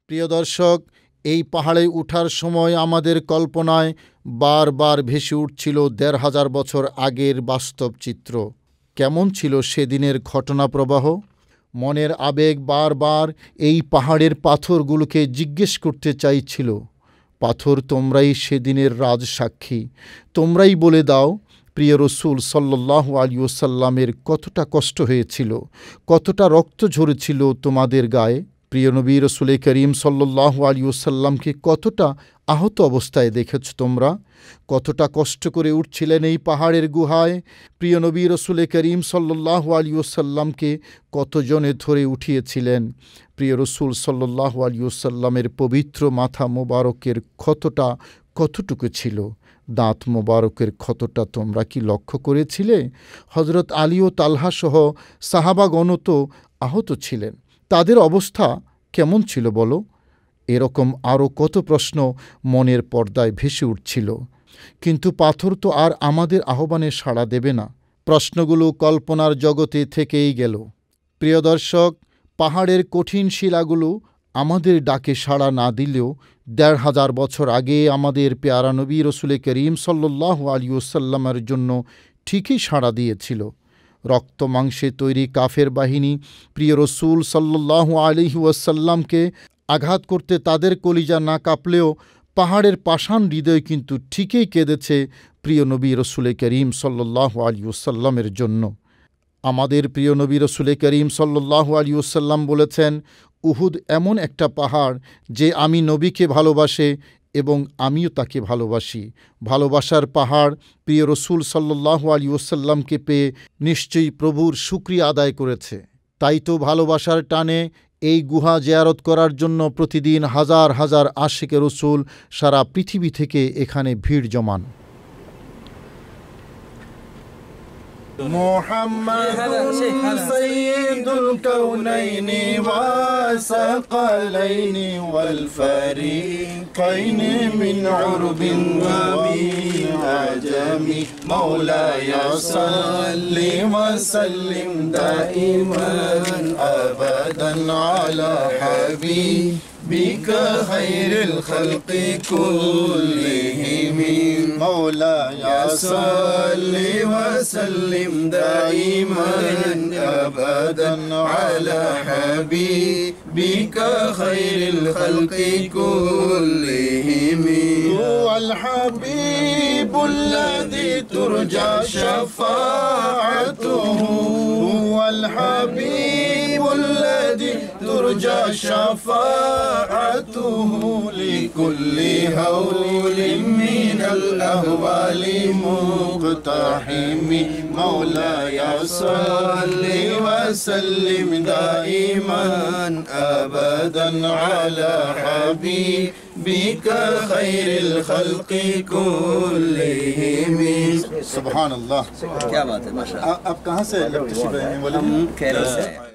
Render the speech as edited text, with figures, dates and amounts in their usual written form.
প্রিয় দর্শক, এই পাহাড়ে ওঠার সময় আমাদের কল্পনায় বারবার ভেসে উঠছিল ১৫০০ বছর আগের বাস্তব চিত্র। কেমন ছিল সেদিনের ঘটনাপ্রবাহ? মনের আবেগ বারবার এই পাহাড়ের পাথরগুলোকে জিজ্ঞেস করতে চাইছিল, পাথর, তোমরাই সেদিনের রাজসাক্ষী, তোমরাই বলে দাও প্রিয় রসুল সাল্লাল্লাহু আলাইহি ওয়াসাল্লামের কতটা কষ্ট হয়েছিল, কতটা রক্ত ঝরেছিল তোমাদের গায়ে। প্রিয় নবী রসুল করিম সাল্লাল্লাহু আলাইহি ওয়াসাল্লামকে কতটা আহত অবস্থায় দেখেছ তোমরা, কতটা কষ্ট করে উঠছিলেন এই পাহাড়ের গুহায়। প্রিয় নবী রসুল করিম সাল্লাল্লাহু আলাইহি ওয়াসাল্লামকে কতজনে ধরে উঠিয়েছিলেন। প্রিয় রসুল সাল্লাল্লাহু আলাইহি ওয়াসাল্লামের পবিত্র মাথা মোবারকের ক্ষতটা কতটুকু ছিল, দাঁত মোবারকের ক্ষতটা তোমরা কি লক্ষ্য করেছিলে? হজরত আলী ও তালহা সহ সাহাবাগণ তো আহত ছিলেন, তাদের অবস্থা কেমন ছিল বলো? এরকম আরও কত প্রশ্ন মনের পর্দায় ভেসে উঠছিল। কিন্তু পাথর তো আর আমাদের আহ্বানে সাড়া দেবে না, প্রশ্নগুলো কল্পনার জগতে থেকেই গেল। প্রিয় দর্শক, পাহাড়ের কঠিন শিলাগুলো আমাদের ডাকে সাড়া না দিলেও ১৫০০ বছর আগে আমাদের পেয়ারা নবী রসুল করিম সাল্লাল্লাহু আলাইহি ওয়াসাল্লামের জন্য ঠিকই সাড়া দিয়েছিল। রক্ত মাংসে তৈরি কাফের বাহিনী প্রিয় রসুল সাল্লাল্লাহু আলাইহি ওয়াসাল্লামকে আঘাত করতে তাদের কলিজা না কাঁপলেও পাহাড়ের পাষাণ হৃদয় কিন্তু ঠিকই কেঁদেছে প্রিয় নবী রসুল করিম সাল্লাল্লাহু আলাইহি ওয়াসাল্লামের জন্য। আমাদের প্রিয় নবী রসুল করিম সাল্লাল্লাহু আলাইহি ওয়াসাল্লাম বলেছেন, উহুদ এমন একটা পাহাড় যে আমি নবীকে ভালোবাসে এবং আমিও তাকে ভালোবাসি। ভালোবাসার পাহাড় প্রিয় রসুল সাল্লাল্লাহু আলাইহি ওয়াসাল্লামকে পেয়ে নিশ্চয়ই প্রভুর শুকরিয়া আদায় করেছে। তাই তো ভালোবাসার টানে এই গুহা জিয়ারত করার জন্য প্রতিদিন হাজার হাজার আশিকে রসুল সারা পৃথিবী থেকে এখানে ভিড় জমান। মুহাম্মাদুন সাইয়্যিদুল কাউনাইনি ওয়াস সাকালাইনি ওয়াল ফারিকাইনি মিন উরবিন ওয়া মিন আজামি মাওলায়া সাল্লি ওয়া সাল্লিম দাইমান আবাদান আলা হাবিবিকা খায়রুল খালকি কুল্লিহিম মাওলায়া সাল্লি ওয়া সাল্লিম دائما أبدا على حبيبك خير الخلق كلهم هو الحبيب الذي ترجى شفاعته هو الحبيب الذي ترجى شفاعته لكل هول من الأهوال مقتحم مولاي صل وسلم دائما أبدا على حبيبك خير الخلق كلهم. सुभान अल्लाह, क्या बात है, माशाअल्लाह। आप कहाँ से? हम केरल से हैं।